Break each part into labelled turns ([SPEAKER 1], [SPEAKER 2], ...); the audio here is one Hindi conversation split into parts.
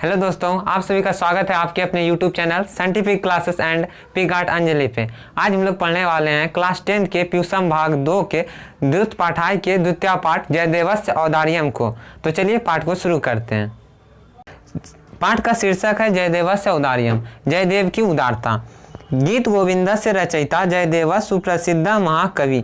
[SPEAKER 1] हेलो दोस्तों, आप सभी का स्वागत है आपके अपने YouTube channel scientific classes and pick art Anjali पे। आज हम लोग पढ़ने वाले हैं क्लास 10 के प्यूसम भाग 2 के द्वित पाठाई के द्वितीय पाठ जयदेवस्य औदार्यम को। तो चलिए पाठ को शुरू करते हैं। पाठ का शीर्षक है जयदेवस्य औदार्यम, जयदेव की उदारता। गीत गोविंद से रचयिता जयदेव सुप्रसिद्ध महाकवि।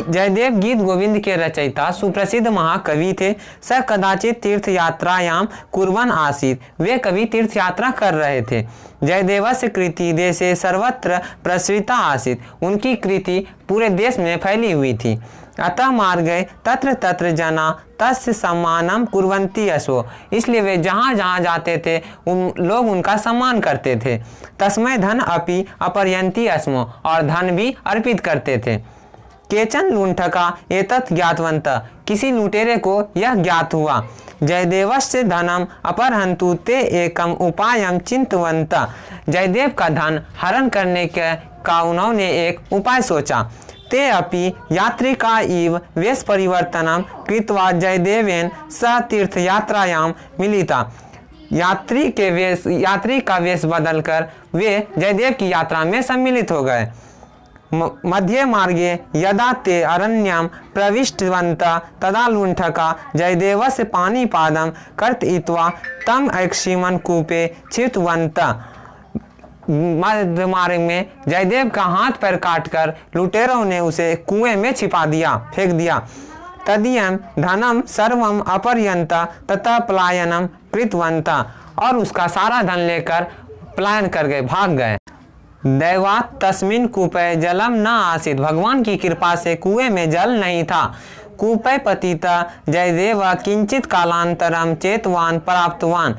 [SPEAKER 1] जयदेव गीत गोविंद के रचयिता सुप्रसिद्ध महाकवि थे। स कदाचित तीर्थ यात्रायाम कुर्वन् आसीत्, वे कवि तीर्थ यात्रा कर रहे थे। जयदेवस्य कृति देशे सर्वत्र प्रसृता आसीत्, उनकी कृति पूरे देश में फैली हुई थी। अतः मार्गे तत्र तत्र जना तस्य सम्मानम कुर्वन्ति असो, इसलिए वे जहाँ जहाँ जाते थे लोग उनका सम्मान करते थे। तस्मै धन अपि अपरयन्ति अस्मो, और धन भी अर्पित करते थे। केचन लुंठका एतत् ज्ञातवन्त, किसी लुटेरे को यह ज्ञात हुआ। जयदेवस्य धनम अपहरन्तु ते एकम उपायम चिंतवन्त, जयदेव का धन हरण करने का उन्होंने एक उपाय सोचा। ते अपि यात्रिका इव वेश परिवर्तनम कृत्वा जयदेवेन स तीर्थ यात्रायाम मिलिता, यात्री का वेश बदलकर वे जयदेव की यात्रा में सम्मिलित हो गए। मध्य मार्गे यदा ते अरण्यम प्रविष्टवन्ता तदा लुंठका जयदेवस्य पाणिपादं कर्तयित्वा तम ऐक्षीमन कूपे छित्तवन्ता। मध्य मार्ग में जयदेव का हाथ पैर काटकर लुटेरों ने उसे कुएं में छिपा दिया, फेंक दिया। तदीयम धनम सर्वम अपरयन्ता तथा पलायनम कृतवन्ता, और उसका सारा धन लेकर पलायन कर गए, भाग गए। दैवात तस्मिन् कूपे जलम न आसीत्, भगवान की कृपा से कुएं में जल नहीं था। कूपे पतिता जयदेव किंचित कालांतरम चेतवान प्राप्तवान,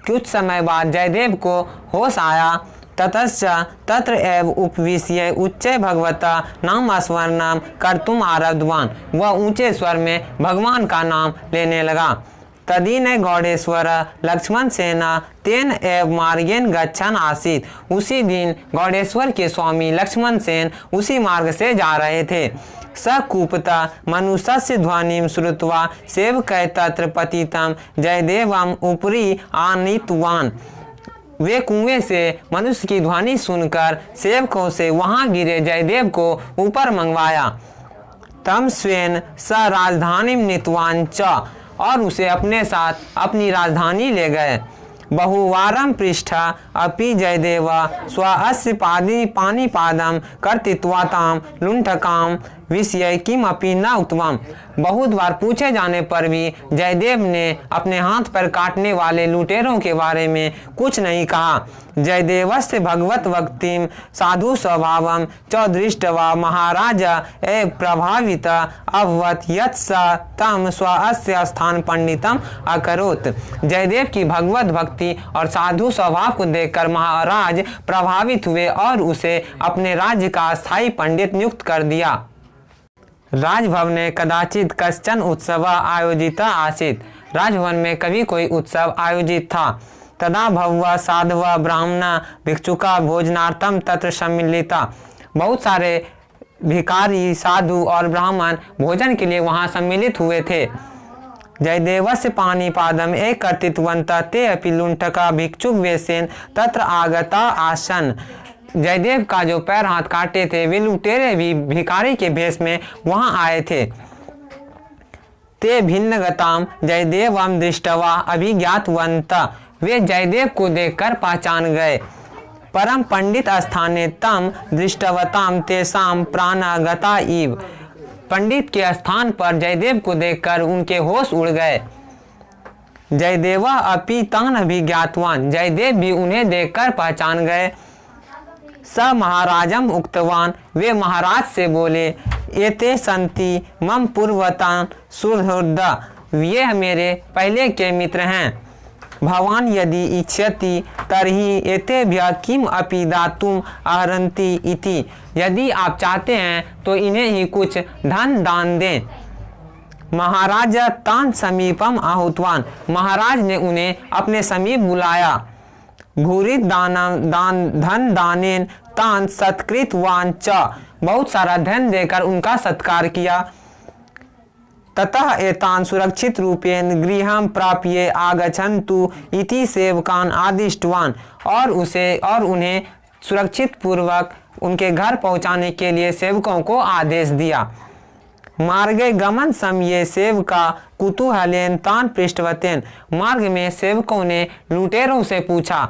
[SPEAKER 1] कुछ समय बाद जयदेव को होश आया। ततश्च तत्र एव उपविश्य उच्चे भगवता नाम स्मरणम कर्तुम आरब्धवान, वह ऊंचे स्वर में भगवान का नाम लेने लगा। तदीन गौडेश्वर लक्ष्मण सेना तेन एव मार्गेन गच्छन आसीत्, उसी दिन गौडेश्वर के स्वामी लक्ष्मण सेन उसी मार्ग से जा रहे थे। स कूपता मनुष्यस्य ध्वनिं श्रुत्वा सेवकै तत्र पतितं जयदेवम उपरि आनीतवान, वे कुएं से मनुष्य की ध्वनि सुनकर सेवकों से वहां गिरे जयदेव को ऊपर मंगवाया। तम स्वेन स राजधानी नीतवान च, और उसे अपने साथ अपनी राजधानी ले गए। बहुवारं पृष्ठा अपि जयदेव स्वस्य पाणिपादं कर्तयित्वा तां लुंठकां विषये किमपि न उक्तवान्, बहुत बार पूछे जाने पर भी जयदेव ने अपने हाथ पर काटने वाले लुटेरों के बारे में कुछ नहीं कहा। जयदेवस्य भगवत भक्तिं साधु स्वभावं च दृष्ट्वा महाराज एव प्रभावित अभवत् यत् स तं स्वस्य स्थान पंडितम अकरोत्, जयदेव की भगवत भक्ति और साधु स्वभाव को देखकर महाराज प्रभावित हुए और उसे अपने राज्य का स्थायी पंडित नियुक्त कर दिया। राजभवने कदाचित कश्चन उत्सव आयोजित आसीत्, राजभवन में कभी कोई उत्सव आयोजित था। तदा भव्य साधव ब्राह्मण भिक्षुका भोजनार्थम तत्र सम्मिलिता, बहुत सारे भिखारी साधु और ब्राह्मण भोजन के लिए वहां सम्मिलित हुए थे। जयदेवस्य पाणिपादम एक कर्तृत्वन्ता ते अपि लुंठका भिक्षुक वेशेन तत्र आगता आसन, जयदेव का जो पैर हाथ काटे थे वे लुटेरे भी भिखारी के भेष में वहां आए थे। ते भिन्नगताम जयदेवम दृष्टवा अभिज्ञातवन्त, वे जयदेव को देखकर पहचान गए। परम पंडित स्थाने तम दृष्टवताम तेषाम प्राणगता इव, पंडित के स्थान पर जयदेव को देखकर उनके होश उड़ गए। जयदेव अपि तान अभिज्ञातवान, जयदेव भी उन्हें देखकर पहचान गए। स महाराजम उक्तवान, वे महाराज से बोले, एते संति मम पूर्वतान सुहृदा, ये मेरे पहले के मित्र हैं। भवान यदि इच्छति तर्हि एतेभ्यः किम अपि दातुम अर्हन्ति इति, यदि आप चाहते हैं तो इन्हें ही कुछ धन दान दें। महाराज तान समीपम आहुतवान, महाराज ने उन्हें अपने समीप बुलाया। भूरि धन दानेन तान सत्कृतवान च, बहुत सारा धन देकर उनका सत्कार किया। ततः एतान् सुरक्षित रूपेण गृहं प्राप्य आगच्छन्तु इति सेवकान् आदिष्टवान्, और उन्हें सुरक्षित पूर्वक उनके घर पहुंचाने के लिए सेवकों को आदेश दिया। मार्गे गमन समये सेवका कुतूहलेन तान् पृष्ठवतेन, मार्ग में सेवकों ने लुटेरों से पूछा,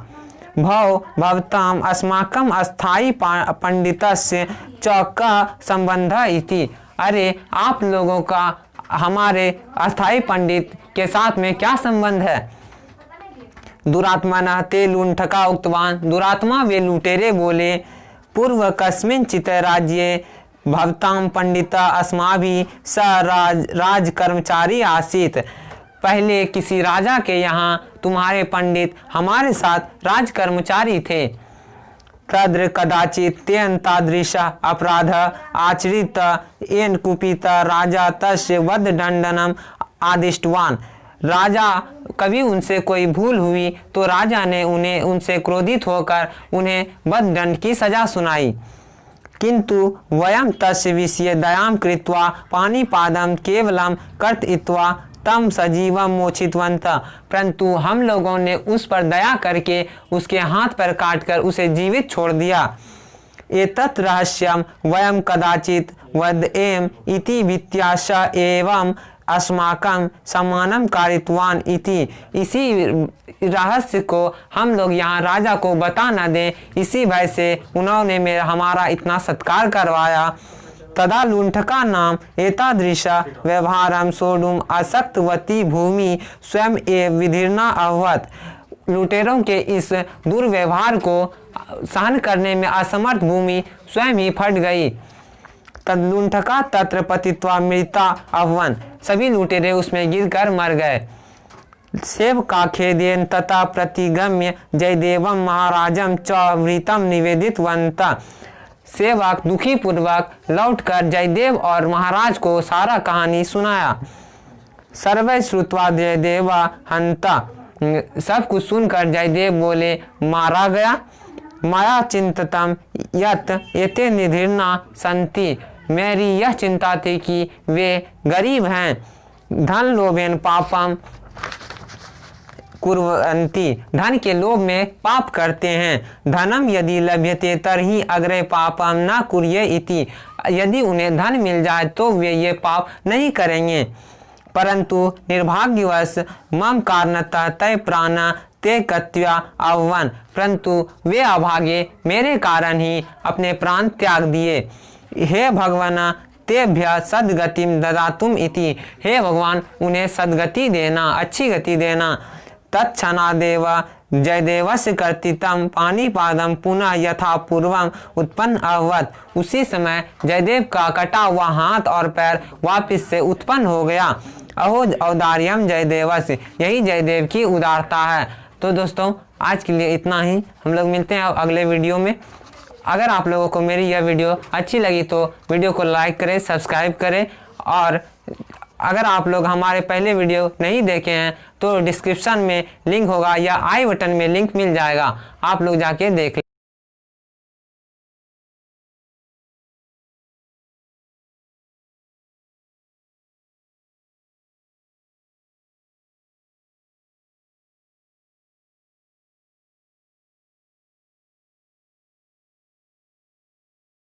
[SPEAKER 1] भवताम् अस्माकं अस्थायी पंडितस्य च कः संबंधः इति, अरे आप लोगों का हमारे अस्थायी पंडित के साथ में क्या संबंध है। दुरात्मनः ते लुण्ठका उक्तवान्, दुरात्मा वे लुटेरे बोले, पूर्व कस्मिंचित् राज्ये भवतां पंडिता अस्माभिः स राजकर्मचारी आसीत्, पहले किसी राजा के यहाँ तुम्हारे पंडित हमारे साथ राजकर्मचारी थे। तद्र कदाचित् तेन तादृशः अपराधः आचरितः येन कुपितः राजा तस्य वधदण्डनम् आदिष्टवान्, राजा कभी उनसे कोई भूल हुई तो राजा ने उनसे क्रोधित होकर उन्हें वधदंड की सजा सुनाई। किंतु वयं तस्य विषये दयां कृत्वा पाणिपादं केवलं कर्तयित्वा तम सजीवं मोचितवन्तः, परंतु हम लोगों ने उस पर दया करके उसके हाथ पर काटकर उसे जीवित छोड़ दिया। एतत् रहस्यं वयं कदाचित् वदेम इति वित्याशा एवं अस्माकं सम्मानं कारितवान् इति, इसी रहस्य को हम लोग यहाँ राजा को बता न दें, इसी भय से उन्होंने हमारा इतना सत्कार करवाया। तदा लुण्ठका नाम एतादृश व्यवहारं सोढुम् आसक्तवती भूमि स्वयं एव विदीर्णा अभवत्, लुटेरों के इस दुर्व्यवहार को सहन करने में असमर्थ भूमि स्वयं ही फट गई। तद्लुण्ठका तत्र पतित्वा मृता अभवन्, सभी लुटेरे उसमें गिरकर मर गए। सेवका खेदेन तथा प्रतिगम्य जयदेवं महाराजं च वृत्तं निवेदितवन्तः, सेवक दुखी पूर्वक लौटकर जयदेव और महाराज को सारा कहानी सुनाया। सर्वे श्रुत्वा जयदेव हंता, सब कुछ सुनकर जयदेव बोले, मारा गया। मया चिंतितम यत् एते निधीर्णा सन्ति, मेरी यह चिंता थी कि वे गरीब हैं। धन लोभेन पापम कुर्वन्ति, धन के लोभ में पाप करते हैं। धनम यदि लभ्यते तर्हि अग्रे पापम न कुर्ये इति, यदि उन्हें धन मिल जाए तो वे ये पाप नहीं करेंगे। परंतु निर्भाग्यवश मम कारणतः तय प्राण ते कत्या अभवन्, परंतु वे अभागे मेरे कारण ही अपने प्राण त्याग दिए। हे भगवान तेभ्य सद्गतिम ददातुम इति, हे भगवान उन्हें सद्गति देना, अच्छी गति देना। तत्क्षणादेव जयदेवस्य कर्तितं पाणिपादं पुनः यथा पूर्वम उत्पन्न अभवत्, उसी समय जयदेव का कटा हुआ हाथ और पैर वापस से उत्पन्न हो गया। अहो औदार्यम जयदेवस्य, यही जयदेव की उदारता है। तो दोस्तों आज के लिए इतना ही, हम लोग मिलते हैं अगले वीडियो में। अगर आप लोगों को मेरी यह वीडियो अच्छी लगी तो वीडियो को लाइक करें, सब्सक्राइब करें, और अगर आप लोग हमारे पहले वीडियो नहीं देखे हैं तो डिस्क्रिप्शन में लिंक होगा या आई बटन में लिंक मिल जाएगा, आप लोग जाके देख लें।